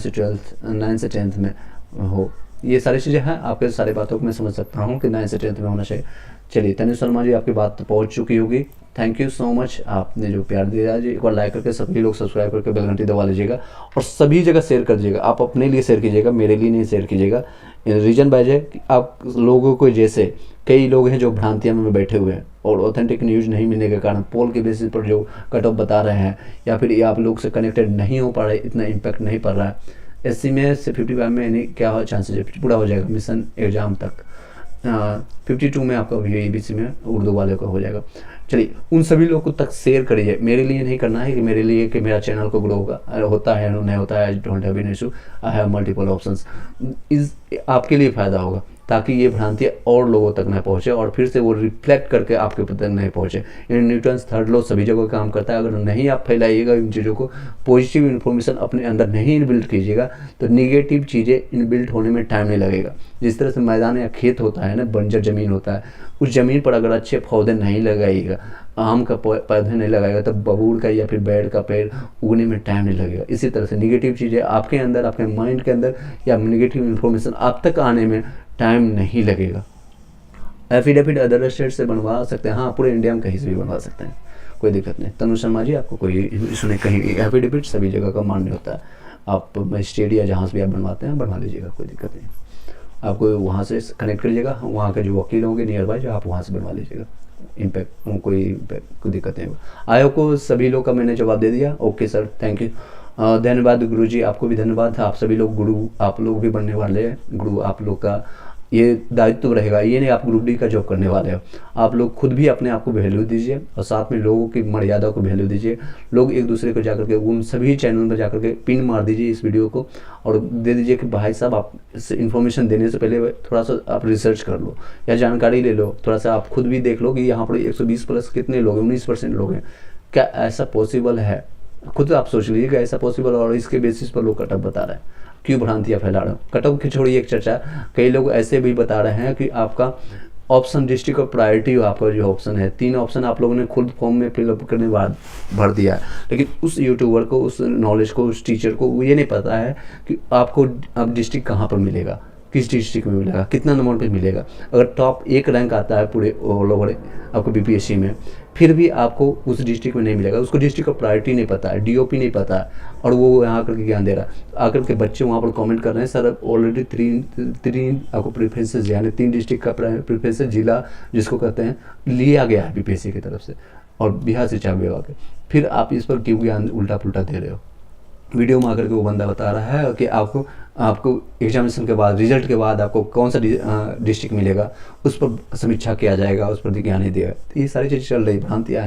से 10th में हो। ये सारी चीज़ें हैं, आपके सारी बातों को मैं समझ सकता हूँ कि 9 से 10th में होना चाहिए। चलिए तनु शर्मा जी, आपकी बात तो पहुँच चुकी होगी। थैंक यू सो मच, आपने जो प्यार दिया जी। एक बार लाइक करके सभी लोग सब्सक्राइब करके बेल घंटी दबा लीजिएगा और सभी जगह शेयर कर दीजिएगा। आप अपने लिए शेयर कीजिएगा, मेरे लिए नहीं शेयर कीजिएगा। रीजन बाय है कि आप लोगों को, जैसे कई लोग हैं जो भ्रांतियाँ में बैठे हुए हैं और ऑथेंटिक न्यूज़ नहीं मिलने के कारण पोल के बेसिस पर जो कट ऑफ बता रहे हैं, या फिर आप लोग से कनेक्टेड नहीं हो पा रहे, इतना इम्पैक्ट नहीं पड़ रहा है। एससी में से 55 में यानी क्या हो चांसेस है, पूरा हो जाएगा मिशन एग्जाम तक। 52 में आपका वीआईबीसी में उर्दू वाले को हो जाएगा। चलिए उन सभी लोगों तक शेयर करिए। मेरे लिए नहीं करना है कि मेरे लिए कि मेरा चैनल को ग्रो होता है नहीं होता है, don't have an issue, I have multiple options. इस आपके लिए फ़ायदा होगा। ताकि ये भ्रांतियाँ और लोगों तक न पहुँचे और फिर से वो रिफ्लेक्ट करके आपके तक नहीं पहुँचे। न्यूटन्स थर्ड लॉ सभी जगह काम करता है। अगर नहीं आप फैलाइएगा इन चीज़ों को, पॉजिटिव इन्फॉर्मेशन अपने अंदर नहीं इनबिल्ट कीजिएगा, तो निगेटिव चीज़ें इनबिल्ट होने में टाइम नहीं लगेगा। जिस तरह से मैदान या खेत होता है ना, बंजर ज़मीन होता है, उस ज़मीन पर अगर अच्छे पौधे नहीं लगाइएगा, आम का पौधे नहीं लगाएगा, तब बबूल का या फिर बैर का पेड़ उगने में टाइम नहीं लगेगा। इसी तरह से निगेटिव चीज़ें आपके अंदर, आपके माइंड के अंदर या नेगेटिव इन्फॉर्मेशन आप तक आने में टाइम नहीं लगेगा। एफिडेविट अदर स्टेट से बनवा सकते हैं, हाँ पूरे इंडिया में कहीं से भी बनवा सकते हैं, कोई दिक्कत नहीं। तनु शर्मा जी, आपको कोई इशू नहीं, कहीं एफिडेविट सभी जगह का मान्य होता है। आप स्टेट या जहाँ से भी आप बनवाते हैं बनवा लीजिएगा, कोई दिक्कत नहीं। आपको वहाँ से कनेक्ट करिएगा, वहाँ के जो वकील होंगे नियर बाय, जो आप वहाँ से बनवा लीजिएगा, इम्पैक्ट कोई दिक्कत नहीं होगा। आयोग को सभी लोग का मैंने जवाब दे दिया। ओके सर, थैंक यू, धन्यवाद गुरुजी, आपको भी धन्यवाद। आप सभी लोग गुरु, आप लोग भी बनने वाले हैं गुरु, आप लोग का ये दायित्व रहेगा। ये नहीं आप ग्रुप डी का जॉब करने वाले हो, आप लोग खुद भी अपने आप को वैल्यू दीजिए और साथ में लोगों की मर्यादा को वैल्यू दीजिए। लोग एक दूसरे को जाकर के उन सभी चैनल पर जाकर के पिन मार दीजिए इस वीडियो को और दे दीजिए कि भाई साहब, आप इन्फॉर्मेशन देने से पहले थोड़ा सा आप रिसर्च कर लो या जानकारी ले लो, थोड़ा सा आप खुद भी देख लो कि यहाँ पर 120 प्लस कितने लोग हैं, 19% लोग हैं, क्या ऐसा पॉसिबल है? खुद आप सोच लीजिए कि ऐसा पॉसिबल, और इसके बेसिस पर लोग कटअप बता रहे हैं, क्यों भ्रांतियाँ फैला रहे हो। कटअप की छोड़िए एक चर्चा, कई लोग ऐसे भी बता रहे हैं कि आपका ऑप्शन डिस्ट्रिक्ट और प्रायोरिटी, आपका जो ऑप्शन है, 3 ऑप्शन आप लोगों ने खुद फॉर्म में फिलअप करने के बाद भर दिया है, लेकिन उस यूट्यूबर को, उस नॉलेज को, उस टीचर को वो ये नहीं पता है कि आपको अब डिस्ट्रिक्ट कहाँ पर मिलेगा, किस डिस्ट्रिक्ट में मिलेगा, कितना नंबर पे मिलेगा। अगर टॉप 1 रैंक आता है पूरे ऑल ओवर आपको बीपीएससी में, फिर भी आपको उस डिस्ट्रिक्ट में नहीं मिलेगा, उसको डिस्ट्रिक्ट का प्रायोरिटी नहीं पता है, डीओपी नहीं पता है, और वो यहाँ आकर के ज्ञान दे रहा है। आकर के बच्चे वहाँ पर कमेंट कर रहे हैं, सर ऑलरेडी 3 आपको प्रेफरेंसेज, यानी 3 डिस्ट्रिक्ट का प्रेफरेंसेज जिला जिसको कहते हैं लिया गया है बीपीएससी की तरफ से और बिहार शिक्षा विभाग के, फिर आप इस पर क्यों ज्ञान उल्टा पुल्टा दे रहे हो। वीडियो में आकर के वो बंदा बता रहा है कि आपको एग्जामिनेशन के बाद, रिजल्ट के बाद आपको कौन सा डिस्ट्रिक्ट मिलेगा, उस पर समीक्षा किया जाएगा, उस पर ध्यान नहीं दिया। तो ये सारी चीज़ चल रही, भ्रांतियाँ हैं।